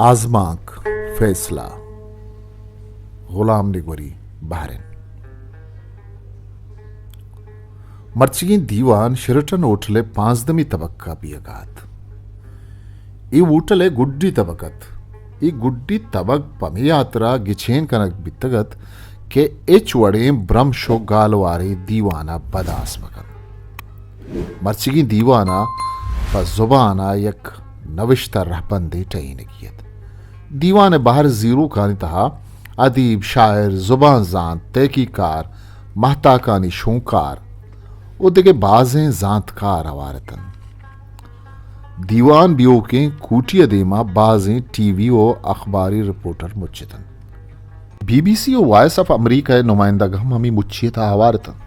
आजमाक फैसला गुलाम निगोरी बहरीन मर्चिगी दीवान शिरटन ओटले पांचदमी तबक्का बियगात ई ऊटले गुड्डी तबकत ई गुड्डी तबक पमियात्रा गिछेन कनक बितगत के एच वड़े ब्रह्म शो गालवारे दीवाना बदास मकन मर्चिगी दीवाना प जुबाना यक नविश्ता रहबंदे टईनगियत दीवान बाहर जीरो कानी तहा अदीब शायर जुबान जान तहकीकार महताकानी शूकार उदगे बाजें जांतकार आवारतन दीवान बियो के कूटिया देमा बाजें टीवी और अखबारी रिपोर्टर मुच्चितन बीबीसी और वॉइस ऑफ अमेरिका नुमाइंदा गम हमी मुच्छियता आवारतन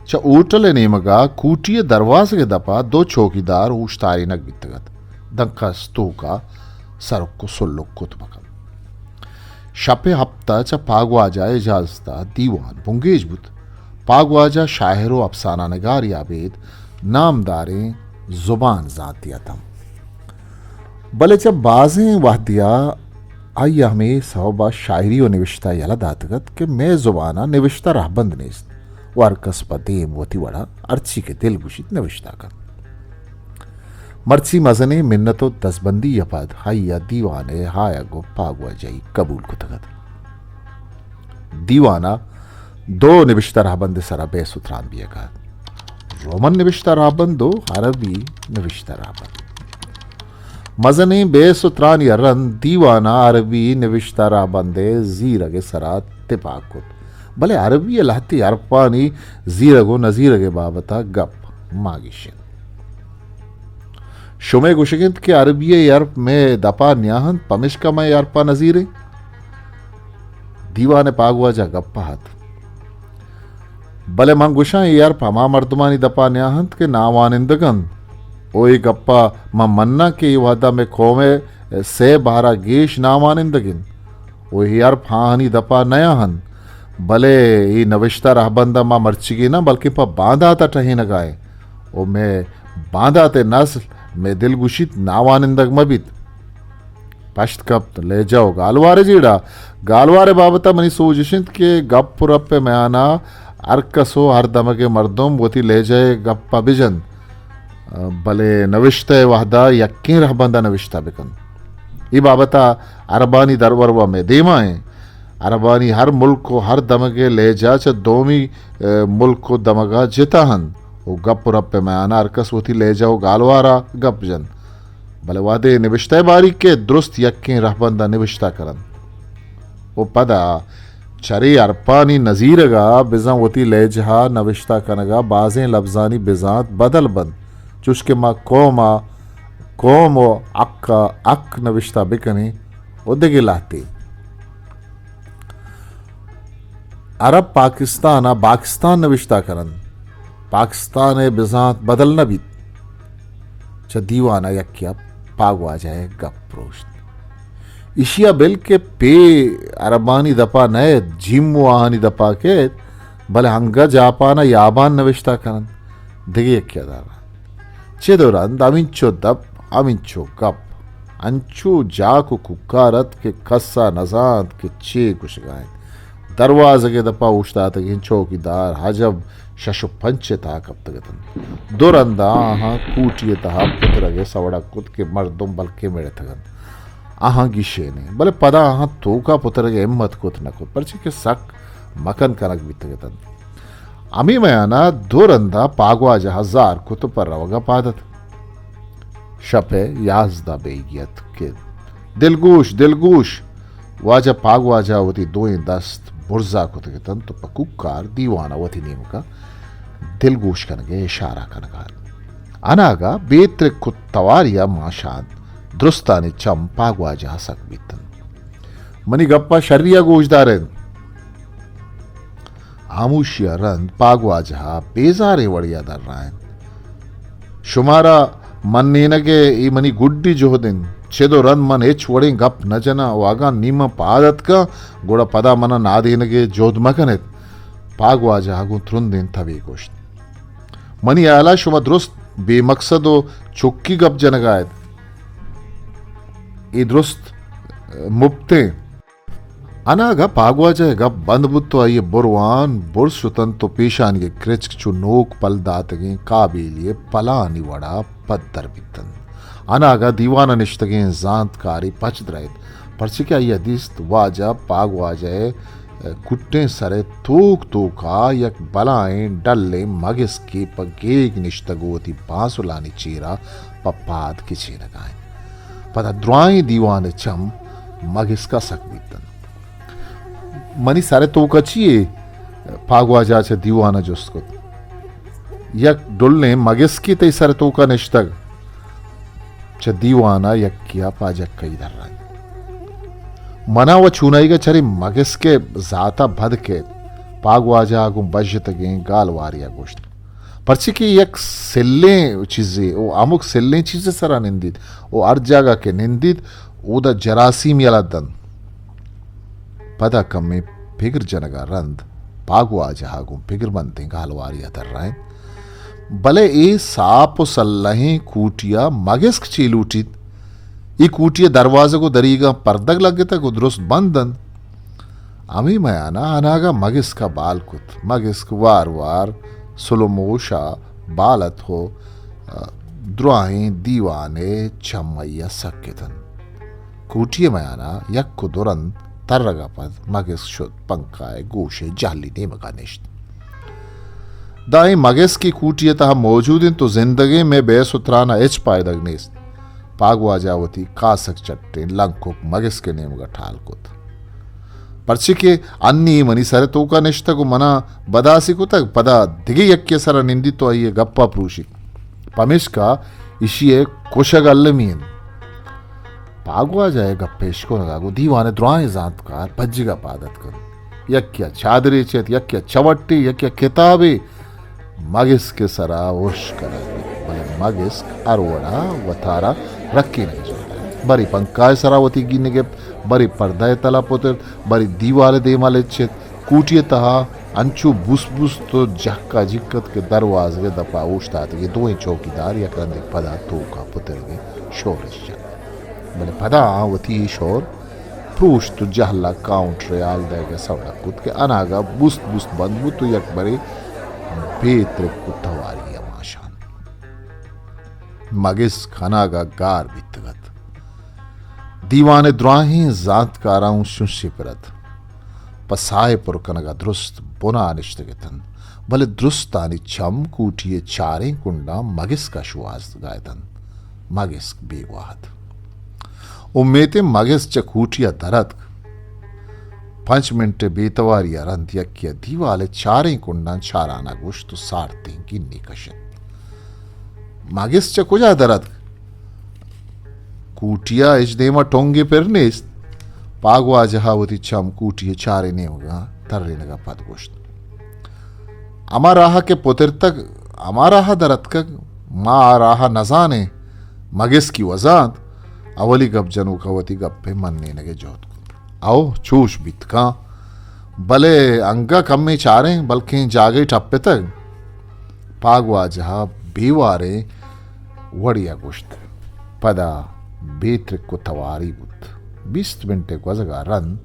च ओटल नेमगा कूटिया दरवाजे के दपा दो चौकीदार उश्तारी नक बितगत दंका स्तूका सरक्को सुल्लुक कुतबकन शपे हफ्ता च पागवाजा इजाजता दीवान बुंगेज बुत पागवाजा शायरो अफसाना नगार याबेद नामदारे जुबान जातिया तम बले जब बाजें वाहदिया आई हमें सौबा शायरी और निविश्ता यला दातगत के मैं जुबाना निविश्ता रहबंद नेस्त वारकस पदेम वती वड़ा अर्ची के दिल गुशित निविश्ता कर मर्ची मजने मिन्नतो दसबंदी यपद हाइया दीवाने हाया गो पागवा जाई कबूल कुतगत दीवाना दो निविश्ता रहबंद सरा बेसुतरान बियगा रोमन निविश्ता रहबंद दो अरबी निविश्ता रहबंद मजने बेसुतरान यरन दीवाना अरबी निविश्ता रहबंदे जीरगे सरा तिपाकुत भले अरबी लहती अरपानी जीरगो नजीरगे बाबता गप मागिशिन शुमे गुशगिंत के अरबी यर्प में दपा न्याहन पमिश्का में यर्पा नजीरे दीवाने पागवा जा गप्पा हाथ भले मंगुशा यर्प हमा मर्दमानी दपा न्याहंत के नावानिंदगन ओई गप्पा म मन्ना के वादा में खोमे से बारा गेश नावानिंदगिन ओ यर्प हानी दपा नयाहन भले ये नविश्ता रहबंदा मा मर्चिगी ना बल्कि पा बांधा ता टही न गाए ओ मैं बांधा ते नस्ल में दिल गुशित नावानिंदग मबित पश्त कप ले जाओ गालवारे जीड़ा गालवारे बाबता मनी सोजिशिंत के गप पुरप पे मयाना अरकसो हर दमके मर्दों वोती ले जाए गप्पा बिजन भले नविश्ता वहदा यक्की रहबंदा नविश्ता बिकन ये बाबता अरबानी दरवरवा में देमाएं अरबानी हर मुल्क को हर दमगे ले जा च दोमी मुल्क को दमगा जिताहन वो गप रप पे मयाना अरकस होती ले जाओ गालवारा गप जन भले वादे निविश्ता बारी के दुरुस्त यक्के रहबंदा निविश्ता करन वो पदा चरे अरपानी नजीरगा बिजा होती ले जहा नविश्ता कनगा बाजें लफ्जानी बिजात बदल बंद चुस्के मा कोम ओ अक्का अक नविश्ता बिकनी उदगे लाते अरब पाकिस्तान पाकिस्तान नविश्ता करन पाकिस्तान बिजात बदल न भी च दीवाना यक्या पागवा जाए गप प्रोश्त इशिया बिल के पे अरबानी दपा नए जिम आहानी दपा के भले हंगा जापाना याबान नविश्ता करन दिगे यक्या दारा चेदोरन अमिंचो दप अमिंचो गप अंचो जाको कुकारत के खस्सा नजात के चे कुछ गाए दरवाजे के दपा उछता तक चौकीदार हजब शशु पंचे ता कब तगतन दुरंदा आहा कूटिए तहा पुत्रगे सवड़ा कुत के मर्दुम बल्के मेरे तगन आहा गिशे ने भले पदा आहा तोका पुत्रगे हिम्मत कुत न कुत परचे के सक मकन कनक भी तगतन अमी मयाना दुरंदा पागवा जा हजार कुत पर रवगा पादत शपे याजदा बेगियत के दिलगूश वाजा पागवाजा वती दो दस्त बुर्जा कुतगतन तो पकुकार दीवाना वती नेमका दिलगोश कनगे इशारा कनगा अनागा बेत्र कुत्तवारिया माशान दुरुस्तानी चम पागवाजा सक बीतन मनी गप्पा शर्रिया गोशदारन आमुशिया रंद पागवाजा बेजारे वड़िया दर रायन शुमारा मन नेनगे ई मनी गुड्डी जोहदिन छेदो रन मन हेच वड़े गप न जना वागा नीम पादत का गोड़ा पदा मन नादेनगे जोध मकनेत पागवाजा हागु थ्रुंदेन तवे गोश्त मनी आला शुमा दुरुस्त बेमकसदो चुक्की गप जनगायत ई दुरुस्त मुप्ते अनागा पागवा जाएगा बंद बुत्तो आइए बुरवान बुरसुतन तो पेशान ये क्रिच चुनोक पल दातगे काबिलिए पलानी वड़ा पत्तर बितन अनागा दीवाना निश्तगे जांतकारी पचद्रैत परची क्या ये दिस्त वाजा पाग वाजाए कुट्टे सरे तूक तूका यक बलाएं डल्ले मगिस की पगेग निश्तगोती बांसुलानी चीरा पप्पाद की चीरा गाएं पता द्रुआई दीवाने चम मगिस का सक बितन मनी सारे तो कचिए पागवा जाचे दीवाना जोस्को यक डुलने मगिस की तई सारे तो का निश्तग च दीवाना यक किया पाजक कई धर रहा मना व छूनाई का चरी मगिस के जाता भद के पागवा जागु बजत गे गाल वारिया गोश्त पर्ची की यक सेल्ले चीजें ओ अमुक सेल्ले चीजें सरा निंदित ओ अर्ज जागा के निंदित उदा जरासीम यला दन पदा कम्मे फिगर जनगा रंद पागवा जहागु फिगर बनते गालवारी अतर राय भले ए साप सल्लहे कूटिया मगिस्क चीलूटित ई कूटिया दरवाजे को दरीगा पर्दग लगे तक दुरुस्त बंदन अमी मयाना अनागा मगिस्क का बाल कुत मगिस्क वार वार सुलमोशा बालत हो द्रुआहें दीवाने चमैया सक्केतन कूटिया मयाना यक को दुरंत तरगा पद मगिस शुद्ध पंखाए गोशे जाली ने मगानिश्त दाई मगिस की कूटिया तहा मौजूद तो जिंदगी में बेसुतराना एच पायदगनीस्त पागवा जावती कासक चट्टे लंकुक मगिस के नेम का ठाल कुत पर्ची के अन्नी मनी सरे तो का निश्त को मना बदासी को तक पदा दिगे यक्के सरा निंदी तो आइए गप्पा प्रूशी पमिश का इशिये कुशग अल्लमीन पागवा जाए गप्पेश को लगागो दीवाने द्रुआए जांतकार भज्जिगा पादत कर यक्या चादरे चेत यक्या चवट्टी यक्या किताबे मगिस के सरा ओश करा भले मगिस अरवड़ा वथारा रक्की नहीं जोड़ा बरी पंकाय सरावती गिने के बरी पर्दाय तला पोतर बरी दीवाले देमाले चेत कूटिये तहा अंचू बुस बुस तो जक्का जिक्कत के दरवाजे दपा ओशता ये दो ही चौकीदार या कंदे पदा तो का पुतर के शोरिश बले पदा वती शोर प्रूश तो जहला काउंटर आल देगा सवड़ा कुत के अनागा बुस्त बुस्त बंद बुत तो यक बरे बेत्र कुतवारी अमाशान मगिस खनागा गार बितगत दीवाने द्राही जात काराऊं शुशी परत पसाए पुरकनगा दुरुस्त बुना अनिश्तगतन भले दुरुस्तानी चम कूटिए चारे कुंडा मगिस का शुआस गायतन मगिस बेवाहत उम्मेते मगिस चकूटिया दरद 5 मिनट बेतवारिया रंत यक्या दीवाले चारे कुंडा चाराना गोश्त तो सारते की निकशन मगिस चकुजा दरद कूटिया इजदेमा टोंगे पेरनेस पागवा जहावती चम कूटिए चारे ने होगा तर्रे नगा पद गोश्त अमाराहा के पोतिर तक अमाराहा दरद का माँ आराहा नजाने मगिस की वजात अवली गप जनू कवती गप्पे मनने नगे जोत आओ चूश बितका भले अंगा कम में चारे बल्कि जागे टप्पे तक पागवा जहा बेवारे वड़िया गोश्त पदा बेत्र को तवारी बुत 20 मिनट वजगा रन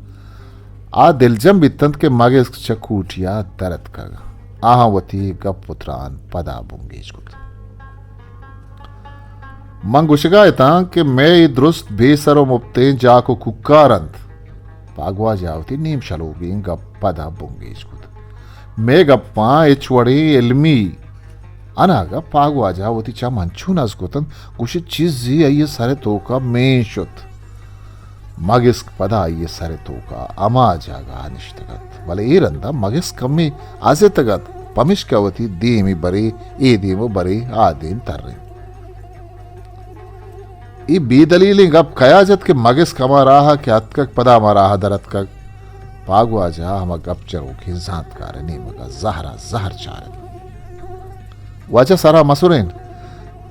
आ दिलजम बितंत के मगे चकूटिया दरद का आहावती गप पुत्रान पदा बुंगेज कुत मंगुशगायता कि मैं दुरुस्त बेसरो मुप्ते जाको कुक्कारंत पागवा जावती नीम शलोगी गप पदा बुंगेज कुत मैं गप्पा एचवड़े इल्मी अनागा पागवा जावती चा मंचू नजकुतन कुछ चीज जी आइए सरे तो का मैं शुत मगिस्क पदा आइए सरे तो का अमा जागा अनिश्तगत भले ए रंदा मगिस्क कम्मे आजे तगत पमिश्कवती देमी बरे ए देमो बरे आदेम तर्रे ई बेदलीली गप कयाजत के मगिस कमा रहा के अतकक पदा मारा दरत का पागवा जा हम गप चरो के जात कार ने मगा जहरा जहर चार वाजा सारा मसुरेन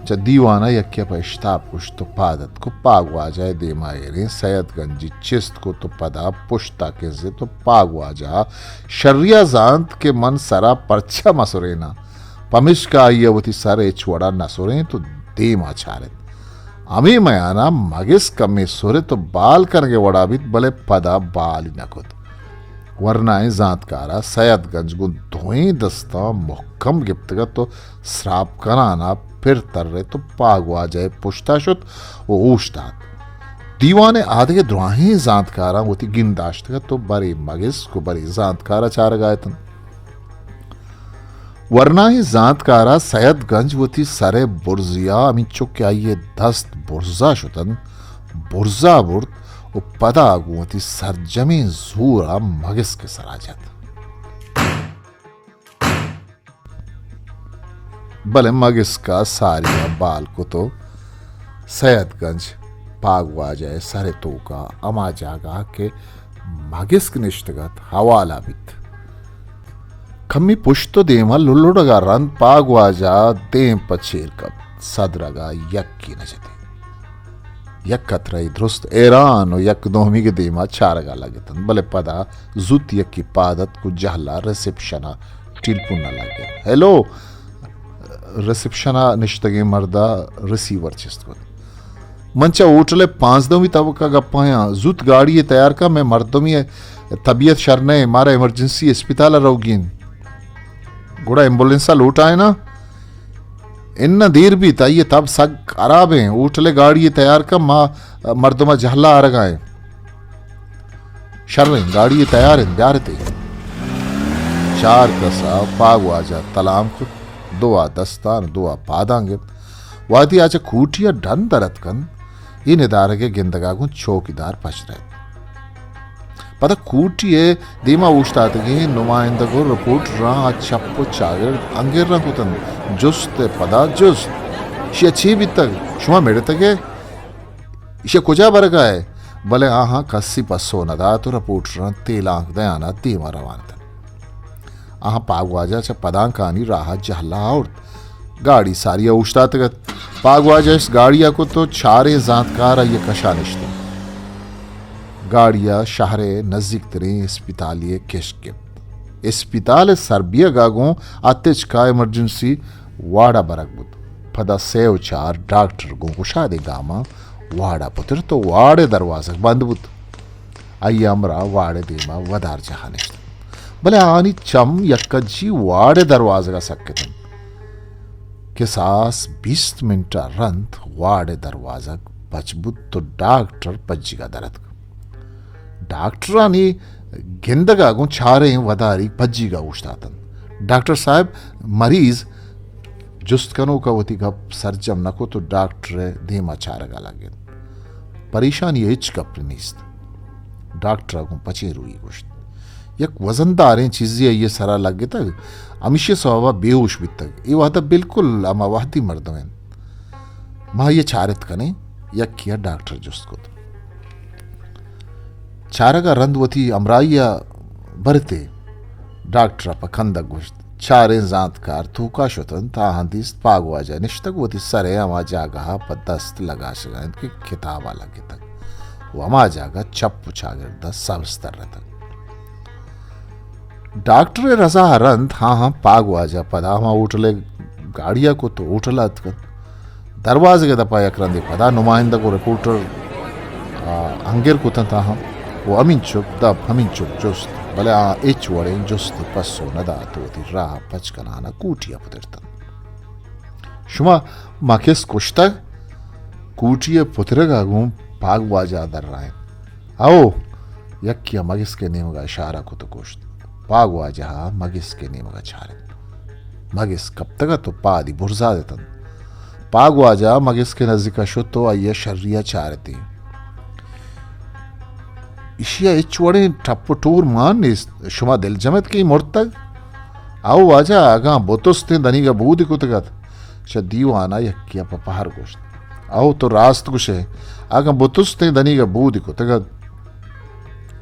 च दीवाना यक्के पश्ताप कुछ तो पादत को पागवा जाए दे मायरे सैयदगंजी चिस्त को तो पदा पुश्ता के जे तो पागवा जा शर्रिया जांत के मन सरा परछा मसुरेना पमिश का आयवती सरे छोड़ा नसुरे तो दे माछारे अमी मयाना मगिस कमी सोरे तो बाल करगे वड़ाबित भले पदा बाल नकुत वरनाए जातकारा सैयदगंज गुन धोई दस्ता मुहकम गिप्तगत तो श्राप कराना फिर तर्रे तो पागवा जाए पुश्ताशुत वो ऊश्तात दीवाने आधे द्रोही जातकारा होती गिंदाश्तगत तो बरी मगिस को बरी जातकारा चार गायतन वरना ही जातकारा सैयदगंज होती सरे बुर्जिया अमी चुक ये दस्त बुर्जा शुतन बुर्जा बुर्द वो पदा होती सरजमी जूरा मगिस के सराजत भले मगिस का सारिया बाल को तो सैयदगंज पागवा जाए सरे तो का अमा जागा के मगिस के निष्ठगत हवाला बित कम्मी पुश्तो देमा लुल्लुडगा रन पागवाजा देम पचेर कब सदरगा यक्की नजते यक्कत्रई धृस्त एरान और यक दोहमी के देमा चारगा लगतन भले पदा जुत यक्की पादत को जहला रिसेप्शना टिलपुना लगे हेलो रिसेप्शना निश्तगे मर्दा रिसीवर चिस्त को मंचा उठले 5 दमी तब का गप्पाया जुत गाड़ी तैयार का मैं मर्दमी तबीयत शरने मारा इमरजेंसी अस्पताल रोगीन गुड़ा एम्बुलेंसा लूट आए ना इन्ना देर भी था ये तब सग खराब है उठले गाड़ी तैयार का माँ मर्दमा जहला आ रगाए शर्रे गाड़ी तैयार है ब्यार थे चार कसा पागवाजा तलाम खुद दुआ दस्तान दुआ पादांगे वादी आजा खूटिया ढन दरत कन इन इदारे के गिंदगागुन चौकीदार पच रहे पता कूटिए दीमा ऊष्टातगी नुमाइंदगो रिपोर्ट रहा चप्पो चागर अंगेर रहा कुतन जुस्त पदा जुस्त शे अच्छी भी तक शुमा मेरे तक शे कुजा बरगा है भले हाँ कस्सी पस्सो नदा तो रिपोर्ट रहा तेलांक दयाना दीमा रवान तन आहा पागवाजा च पदांकानी राह जहला और गाड़ी सारी ऊष्टातगत पागवाजा इस गाड़िया को तो चारे जातकार ये कशा निश्ते गाड़िया शहरे नजदीक तरी अस्पतालिये केशके अस्पताल सर्बिया गागों आतिज का इमरजेंसी वाड़ा बरक बुद पदा सेव चार डॉक्टर गो कुशादे गामा वाड़ा पुत्र तो वाड़े दरवाजा बंद बुद आइए अमरा वाड़े देमा वदार जहाने भले आनी चम यक्कजी वाड़े दरवाजा का सक्केतन के सास 20 मिनट रंत वाड़े दरवाजा बचबुद तो डॉक्टर पज्जिगा दरद डॉक्टरानी गिंदगागु छारे वदारी पज्जिगा उष्टातन डॉक्टर साहब मरीज जुस्तकनो का वती गप सरजम नको तो डॉक्टर धीमा चारगा लगे परेशानी हिच कप नीस्त डॉक्टर को पचे रुई गुश्त यक वजनदारें चीजें ये सरा लगे तक अमिशे सवा बेहोश भी तक ये वादा बिल्कुल अमा वाहती मर्दवें माँ ये चारित कने यक किया डॉक्टर जुस्त को चारगा रंदवती अमराइया भरते डॉक्टर पखंदक गुश्त चारे जातकार थूका शुतन ताहंदिस पागवाजा निश्तक सरे अमा जागा पदस्त लगा शगन की किताब लगे तक वो अमा जागा चप्पू चागिरदा सब स्तर तक डॉक्टर रजा रंत हाँ पागवाजा पदा हाँ उठले गाड़िया को तो उठला दरवाजे के दपा यकरंदे पदा नुमाइंदा को रिपोर्टर अंगेर को था हाँ वो अमीन चुप जुस्त भले एच वड़े जुस्त पस्सो नदा तो राह पचकनाना कूटिया पुतिरतन शुमा माकेस कुश्ता कूटिया पुतिरगा गुम पागवाजा दर राय आओ यक्किया मगिस के नेमगा इशारा को तो कुश्त पागवाजा मगिस के नेमगा छारे मगिस कब तक तो पादी बुर्जा देतन पागवाजा मगिस के नजदीक शो तो आइया शर्रिया चारती इशिया इचवड़े टप्पो टूर मान शुमा दिल जमत की मुर्तग आओ वाजा आगा बोतुस्ते दनीगा बूद कुतगत च दीवाना यक्किया पपहर गोश्त आओ तो रास्त कुशे आगा बोतुस्ते दनीगा बूद कुतगत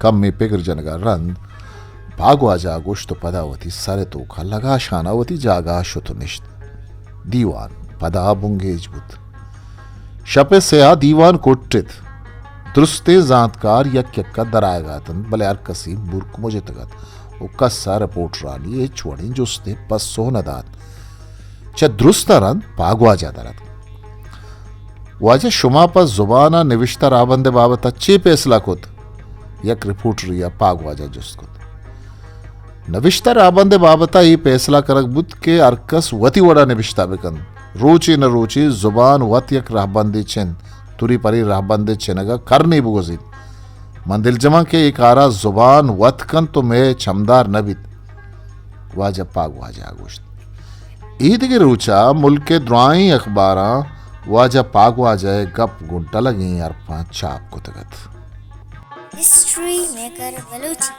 कम में पिगर जनगा रंद भागवाजा गोश्त पदावती सारे तो का लगा शानावती जागा शुतुनिश्त दीवान पदा बुंगेज बुत शपे से आ दीवान कोट्टित दुरुस्ते जातकार यक्का दराएगा तन भले यार कसी बुर्क मुझे तगत वो कस्सा रिपोर्ट रानी ये छोड़ी जुस्ते पस्सो नदात च दुरुस्ता रन पागवा जाता रत वाजे शुमा पर जुबाना निविश्ता राबंदे बाबत अच्छी फैसला खुद यक रिपोर्ट रिया पाग वाजा जुस्कुत नविश्ता राबंदे बाबता ही फैसला करक बुत के अरकस वती वड़ा निविश्ता बिकन रूचि न रूचि जुबान वत यक राहबंदी छिन तुरी परी राहबंदी छिनगा करनी बुगजिन मंदिल जमा के इकारा जुबान वत कन तो मैं छमदार नबित वाजा पाग वाजा आगोश्त ईद की रूचा मुल्क के द्राई अखबारा वाजा पाग वाजा गप गुंटा लगी अरपा चाप को तगत हिस्ट्री मेकर बलूची